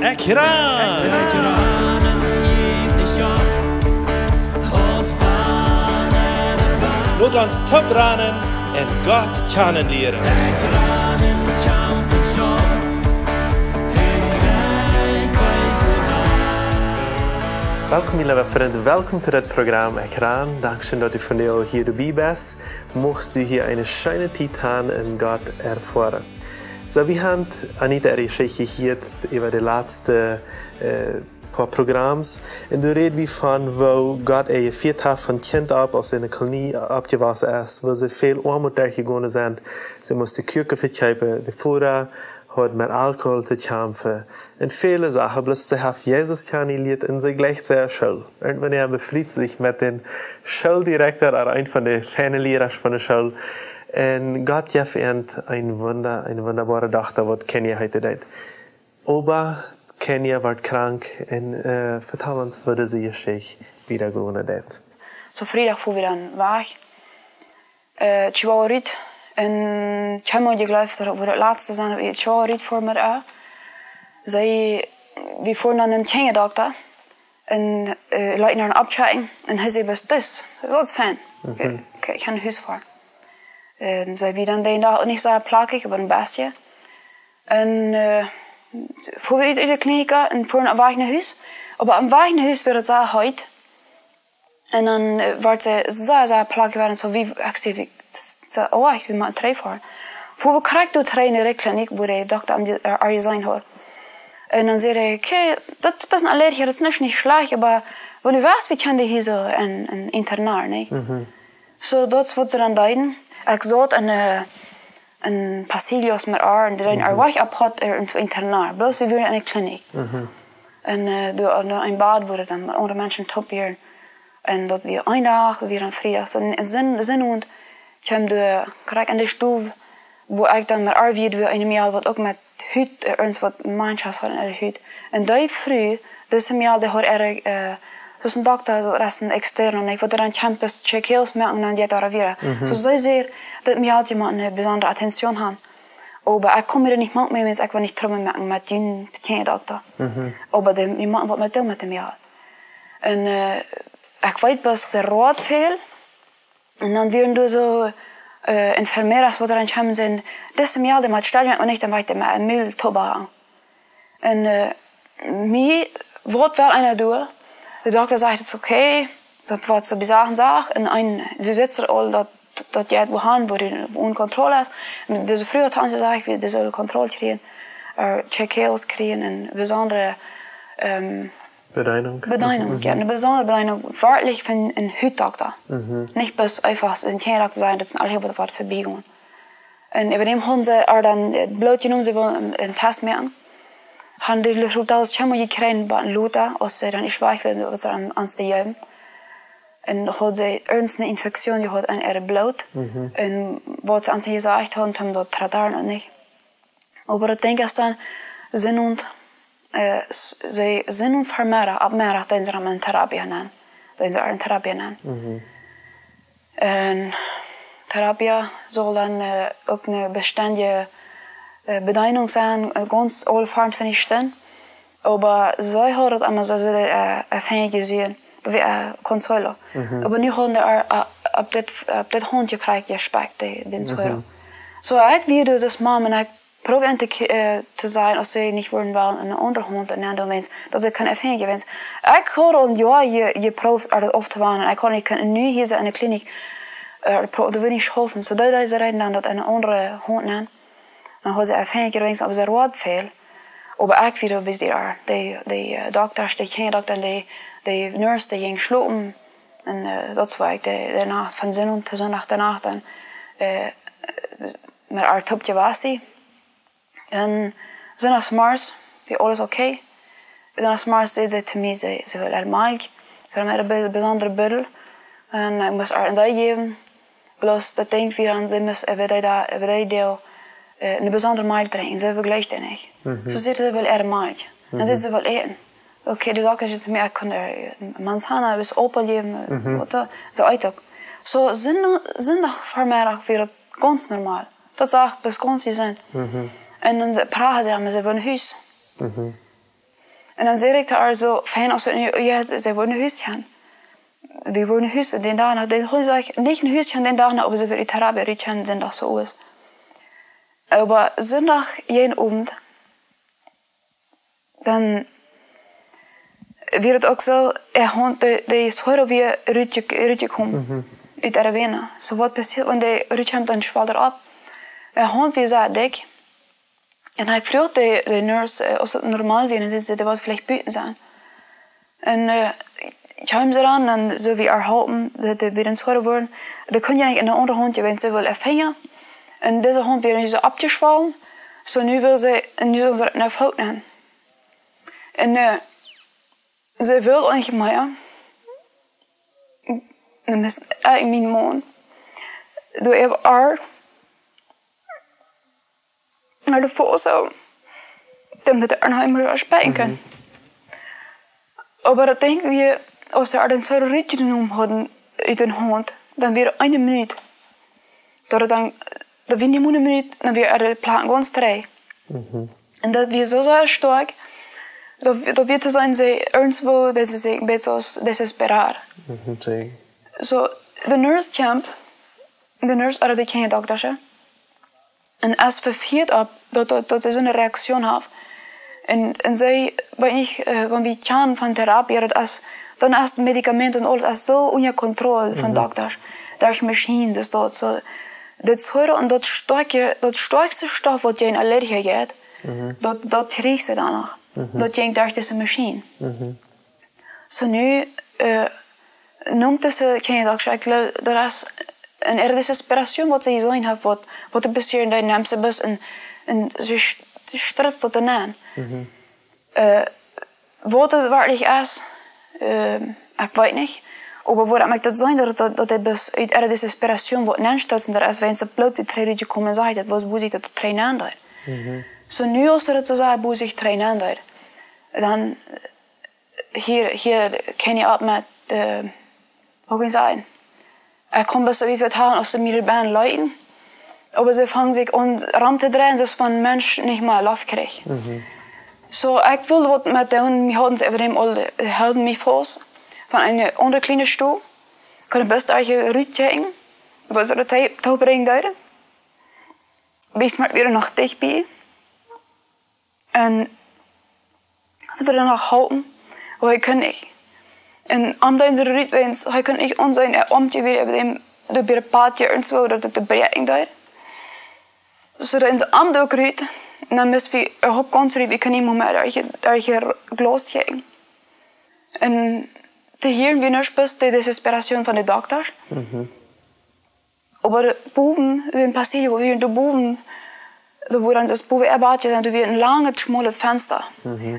Ekran! Nederlands topranen en God kennenleren. Welkom lieve vrienden, welkom zu dit Programm Ekran. Dankeschön, dass du von dir hier dabei bist. Mochtest du hier eine schöne Zeit haben und Gott erfahren. So, wir haben Anita recherchiert über die letzten paar Programms. Und du redest wie von, wo Gott geführt hat von Kind ab, als in der Kolonie abgewachsen ist, wo sie viel Armut durchgegangen sind. Sie mussten Kirche verkaufen, die Fuhrer hat mit Alkohol zu kämpfen. Und viele Sachen, bloß zu haben Jesus kennengelernt und sie gleich sehr schuld. Irgendwann er befriedet sich mit dem Schuldirektor oder ein von den Fanlehrer von der Schule. Und Gott gibt ihnen ein wunderbare Tag, was Kenia heute tut. Aber Kenia wird krank und vertel uns, wie sie sich wieder gewonnen hat. Så fredag får vi den weg. Het was rit. En ik heb me geloofd dat we het laatste zijn. Het was rit voor me. We voeren dan een tjengendokter. En leiden naar een optreding. En hij zei best dus. Dat is fijn. Ik heb een huis voor. En zij wie dan de dag niet zo plakig, maar een bestje. En voor we in de kliniek en voor een wagenhuis. Maar een wagenhuis werd het zo heet. En dan werd ze zo plakig waren zo wie actief. Zo echt wie maar twee voor. Voor we krijgen door trainen in de kliniek, waar de dokter er je zijn hoort. En dan zei hij, oké, dat is best een allergie, dat is niet slecht, maar wat u weet, we kunnen hier zo een internaar, nee. Zo dat is wat ze dan deden. Ik zat een pastillos met haar en die er weg op had in het internaar. Bloos we weer in de kliniek. En door een bad worden dan met andere mensen top weer. En dat weer een dag, weer een vrijdag. En zin und kwam de krijg in de stoel, waar ik dan met haar weer in de maal wat ook met huid, ergens wat manchas had in de huid. En die vrij, dus maal die had erg, dus een dokter, dat is een externe, en ik word er een campus check-ins met en dan die daar weer. So zij zei dat mij had iemand een bijzondere attention had. Maar ik kom er niet meer mee, want ik wil niet terugmerken met die kinderdokter. Maar iemand wat met hem had. En ik weet best rood veel. En dan werden er zo enfermeras wat er aan kwamen zijn. Deze maal die met stellen en niet dan weet met een mil toba. En mij wordt wel een doel. De dokter zei het is oké. Dat wordt zo bizarre zaak. En ze zit er al dat je het behandelt, waar je onder controle is. En deze vroeger hadden ze gezegd, we zullen controle krijgen. Check-ins krijgen en bijzondere Bedeinung. Ja, eine besondere Bedeinung. Wörtlich von einem Hütdoktor. Nicht bis einfach ein Tierdoktor sein, das sind alle über das Verbiegungen. Und über dem haben sie dann Blut genommen, sie wollen einen Test machen. Haben die Resultate schon mal gekriegt bei einem Luther, als sie dann nicht weich werden, was sie ans die Jungen. Und haben sie ernst eine Infektion, die hat an ihre Blut. Und was sie an sie gesagt haben dort Radar noch nicht. Aber ich denke, dass dann Sinn und ze zijn een vermeren, opmerken dat ze een therapie hebben. Dat ze een therapie hebben. En therapie zal dan ook een beständige Bedeutung zijn, ganz allfern finde ich stimmt. Aber zij hadden het allemaal zo afhängig gezien, dat we consuelo. Aber nu hadden we op dit hondje krijg je spek, den suero. Zo ik wilde dus mama en ik probeer te zijn als ze niet worden wel een onderhond en dan wens dat ze kan afhängig wens. Ik hoor al ja je proeft er of te waren. Ik kan niet nu hier zijn in de kliniek. Dat wil niet helpen. Zo dat ze reden dan dat een andere hond nemen. Dan hebben ze afhängig wens op ze rood veel. Maar ik weer bis die dokters, die kinderdokter en die nurse die ging slopen. En dat was ik de nacht van zin tot zondag de nacht en met haar topje was hij. En zondags morgens, wie alles oké. Zondags morgens zei ze tegen mij, ze wil er melk. Ze had een bijzondere buddel. En ik moest haar een dag geven. Bloos dat denk ik aan, ze moest every deel een bijzondere melk drinken. Ze vergleicht het niet. Zo zei ze wil er melk. En zei ze wil eten. Oké, de dokter zei tegen mij, ik kan er manzana, bis opel geven. Zo uit ook. Zo zondag voormiddag weer het ganz normaal. Dat is echt best ganz gezond. En dan praten ze met ze van huis. En dan zei ik tegen haar zo, fijn als we nu, ja, zij worden een huis gaan. We worden een huis, den dag, niet een huis gaan, den dag, aber ze weer uit Arabia, uit gaan, zondag zo is. Aber zondag, jeden Abend, dann wird het ook zo, de is gewoon weer Rutje komen uit Aravena. So wat passiert, en de Rutje komt dan schwaller op. Hond wie zo dik. En hij vroeg de nurse, als het normaal weer, dat wat vielleicht buiten zijn. En ik heb ze dan, en zo wie erhalten, dat weer een schorre worden. Dan kun je niet in een andere hond, je bent ze wel ervangen. En deze hond weer zo opgeschwollen. So nu wil ze het naar fout nemen. En ze wil eigenlijk maar, dan is eigenlijk mijn man. Door heb haar naar de foto, damit er Arnheimer spijken. Aber dat denken we, als er den zo'n ritje genomen hadden uit een hond, dan weer 1 minuut. Dan weer niet een minuut, dan weer er platen gewoon 3. En dat weer zo sterk, dat weer te zijn ze ernstig, dat ze zich een beetje als desesperar. Zo, de nurse kwam, de nurse had ik geen dokter. En als verfiert op dat ze zo'n reactie heeft. En zij, wanneer we gaan van therapie, dan is het medicament en alles als zo onder controle van dokter. Daar is machine, dus dat zo. Dat scheuren en dat sterkste stof wat je in allergie hebt, dat riekt ze dan nog. Dat je dacht, is een machine. Zo nu noemt ze geen dokter. Dat is een desesperatie wat ze gezien hebben, wat er besteedt in de bus en ze stretst tot de naam. Wat het waardig is, ik weet niet. Maar waarom ik dat zei, dat het bus uit de desesperatie wat neerstotsen, dat is, wenn ze bloot die 3 uur komen zeggen, dat was boezig dat het 3 aan daar. Zo nu als er het zo zeggen, boezig 3 aan daar, dan hier kan je op met, hoe kan je zeggen, ik kon best wel iets wat halen als ze mir bij leiden. Aber ze vangen zich aan ram te draaien, dus van mens niet meer laf krijgt. Zo, ik wilde wat met hen, we hadden ze even al helden me vast van een andere kleine stoel. Ik kon best eigen ruut kijken. We zullen het touwbrengen duiden. Wees maar weer nog dichtbij. En we er nog houden, maar ik kan niet. En omdat ze ruut wens, hij kan niet ons zijn, omtje weer even de weer een paar jaar en zo, dat het de breking duidt. Zodat in de arm ook ruit, en dan moest we een hoop kansen, ik kan niet meer daar je glas geven. En te hier weer nog best de desesperatie van de dokter. Maar boven, in passeer, we weer boven, we worden dus boven erbaatje, en we weer een lange, smalle venster.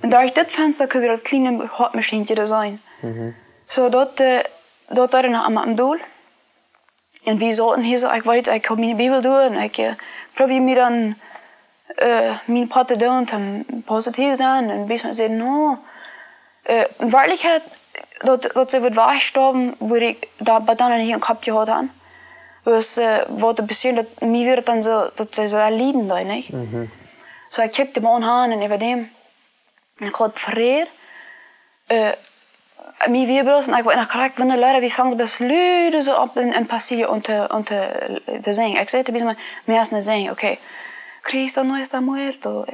En daar is dit venster, kun je weer een kleine hotmachientje zijn. Zodat dat daar nog aan het doel. En wie zouden hier zo, ik weet, ik heb mijn Bibel doen, en ik probeer me dan mijn pad te doen, om positief te zijn, en beetje zeggen, no. In werkelijkheid, dat ze wordt weggestorven, waar ik dat dan hier een kapje had aan. Dus wat er besteedt, dat mij weer dan zo, dat ze zo lijden daar, niet? Zo ik kijk hem aan en even dem. En ik had vrede. Mij weer bloos, en ik word krijg van de luiden, wie vangt best luiden zo op een passie om te zingen. Ik zei te bijzonder, meer als te zingen, oké. Cristo no está muerto.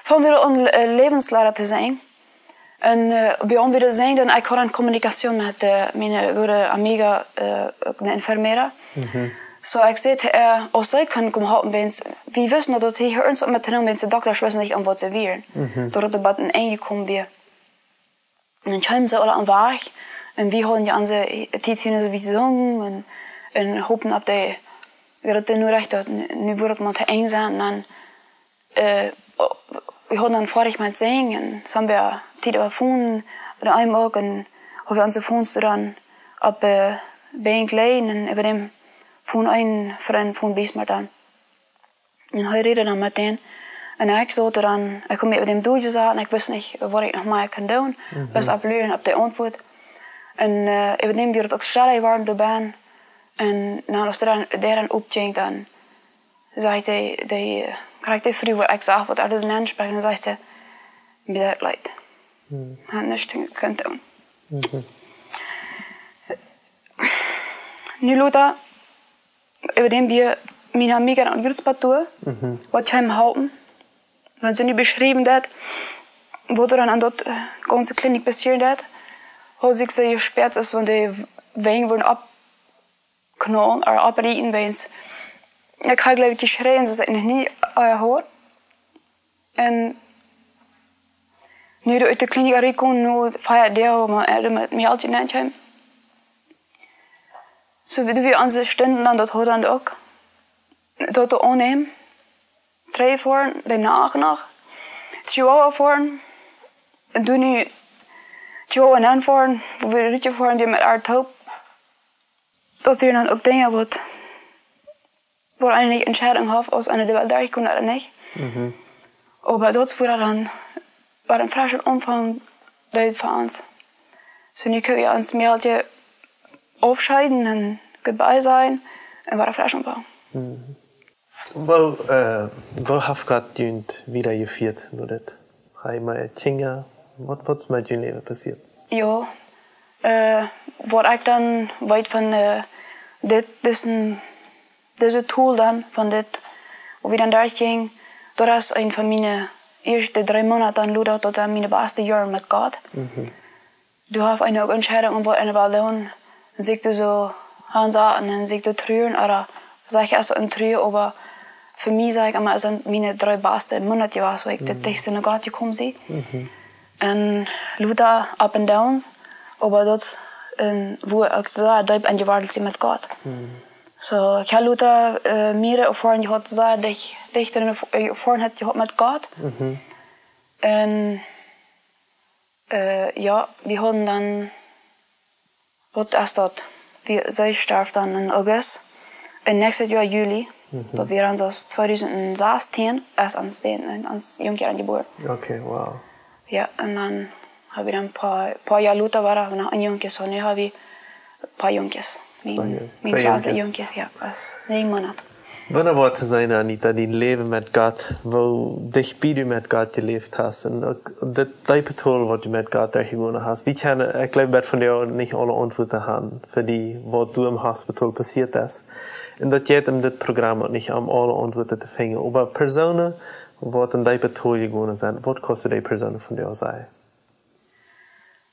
Van weer een levensleraar te zijn. En bij ons weer zijn, dan ik had een communicatie met mijn goede amiga, een enfermera. Zo ik zei, als ik kan komen helpen bij ons, wie wisten dat hij ernstig met hen mensen dokters wisten niet aan wat ze weer. Doordat de bad een einde komt weer. En dan ze alle aan weg. En wie hadden je aan ze tijd zien ze wie zongen en hopen op de dat nu recht dat nu wordt het maar te eng zijn. En we hadden dan vorig met zingen en zo hebben we tijd op phone de een ook en hoe we onze phones dan op bij klein en even dem phone een vriend phone bezig met dan. En hij reed dan met hen. En ik zat dan, ik kom met hem doodje zaten en ik wist niet wat ik nog maar kan doen. Dus op leren op de antwoord. En even dem weer het ook sneller waren door baan. En nou, als er dan opging, dan zei hij, krijg ik vrouw wat ik zag, wat uit de naam spreken, en zei ze, me dat leid. Han nicht gekönnt. Nu Luther, über den wir meine Amiga an Würzbad was ich hem halten. Wenn sie nicht beschrieben hat, wo dann an dort ganze Klinik passiert hat, hat sich so gesperrt ist, wenn die Wegen wurden abknallen oder abrieten, wenn es ich habe glaube ich geschrien, dass ich noch nie gehört. Und nu uit de kliniek reinkomen, nu feiert der, maar met mij altijd niet hem. Zo wie we onze stunden dan dat horen dan ook. Dat te aannemen. 3 voor, daarna nog. Chihuahua voor. En toen nu Chihuahua en voor, wo we ritje voor, die met haar hoop. Dat we dan ook dingen wat eigenlijk Entscheidung haben, aus einer der Welt kommen oder nicht. Aber dort wurde dann war ein frischer Umfang für uns. So nu können wir uns mehr aufscheiden und goodbye sein und war ein frischer Umfang. Wo hat Gott jünd wieder geführt? Nur das Heimat, Chinga, was ist mit deinem Leben passiert? Ja, war ich dann weit von diese Tool dann von das, wo wir dann da ging, da ist ein von meinen ersten 3 Monate dann Luda, das war meine beste Jahre mit Gott. Du hast eine Entscheidung und eine Ballon, sich du so Hansaten und sich du trüren oder sag ich erst ein Trüren, aber für mich sage ich immer, es sind meine 3 besten Monate, wo ich das dichtste nach Gott gekommen bin. Und Luda up and downs, aber das, wo ich so deep an die Welt mit Gott. So, ich habe Luther mir erfahren, ich hatte gesagt, dass ich dann erfahren habe mit Gott. Und ja, wir haben dann, was ist das? Sie starb dann in August. Und nächstes Jahr Juli, da wir dann das 2016 erst ans Jungjahr geboren. Okay, wow. Ja, und dann habe ich dann ein paar Jahre Luther war, und ein Junges, und dann habe ich ein paar Junges. Mijn kleine jonkie, ja, was 9 Monate. Wanneer wordt het zijn, Anita, die leven met God, wo dichtbij du met God geleefd hast, en dat type wat je met God daar gewonnen hast. Wie kennen, ik geloof dat van jou niet alle antwoorden hebben, voor die wat du im hospital passiert is. En dat je in dit programma niet om alle antwoorden te vinden. Maar personen, wat in die tool gewonnen zijn, wat kosten die personen van jou zijn?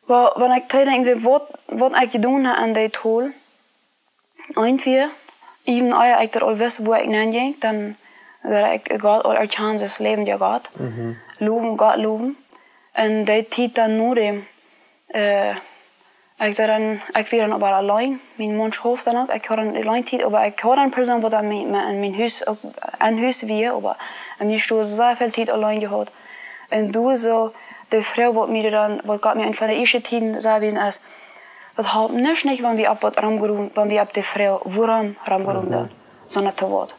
Wel, wanneer ik terugdenk, wat ik gedaan heb aan die tool, irgendwie, even als ik er al wist waar ik naar ging, dan werd ik God al chances leven die God. Loven, God loven. En die tijd dan nodig. Ik weer dan maar alleen. Mijn man schoof dan ook. Ik had een alleen tijd, maar ik had een persoon wat aan mijn huis, aan huis weer, maar en mijn stoel zoveel tijd alleen gehad. En toen zo, de vrouw wat mij dan, wat God mij van de eerste tijd zei, is, dat helpt niet wanneer we op wat ramgeroen, wanneer we op de vrouw waarom ramgeroen sondern te wat.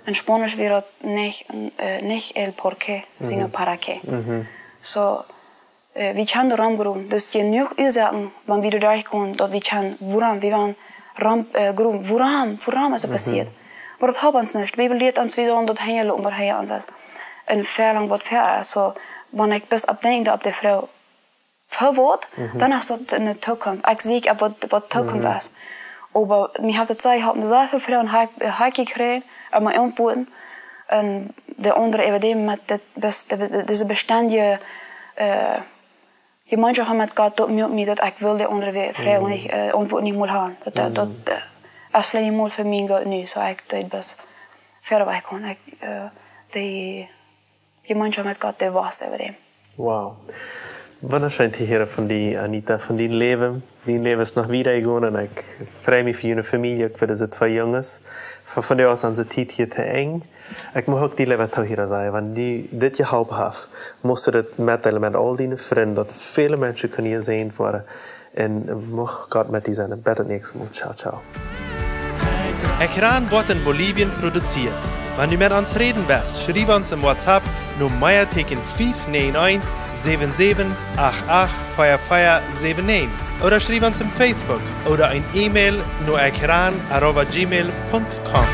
In Spanisch wäre das nicht el porqué, sino para qué. So, wir können ramgeroen. Dus je nu ursachen, wanneer we daar komen, dat we kunnen waarom, we waren ramgeroen, waarom is het passiert. Maar dat helpt ons niet. De Bibel leert ons wie zo dat heen lopen, waar hij ons is. En verlang wat ver is. So, wanneer ik best op denk op de vrouw verwoord, dan is dat in de toekomst. Ik zie wat toekomst is. Aber mir hat Zeit, hat mir sehr viele Frauen gekriegt, aber irgendwohin. Und der andere eben dem mit diese beständige Gemeinschaft mit Gott tut mir dass ich will die andere Frau nicht irgendwo nicht mal haben. Das ist vielleicht nicht mal für mich Gott nicht, so ich das bis further wegkommen. Die Gemeinschaft mit Gott, der war's über dem. Wow. Wanneer zijn te horen van die, Anita, van die leven? Die leven is nog weer gegaan en ik vrij me voor jullie familie, ook voor deze 2 jongens. Van jou is onze tijd hier te eng. Ik mag ook die leven toe hier zijn, want die dit geholpen heeft, moest je het meddelen met al die vrienden, dat vele mensen kunnen gezien worden. En mag God met die zijn. Beter niks. Ciao, ciao. Ekran wordt in Bolivien produziert. Wenn du mit uns reden willst, schreib uns im WhatsApp nur Meierteken 591 7788 oder schreib uns im Facebook oder ein E-Mail nur ekran@gmail.com.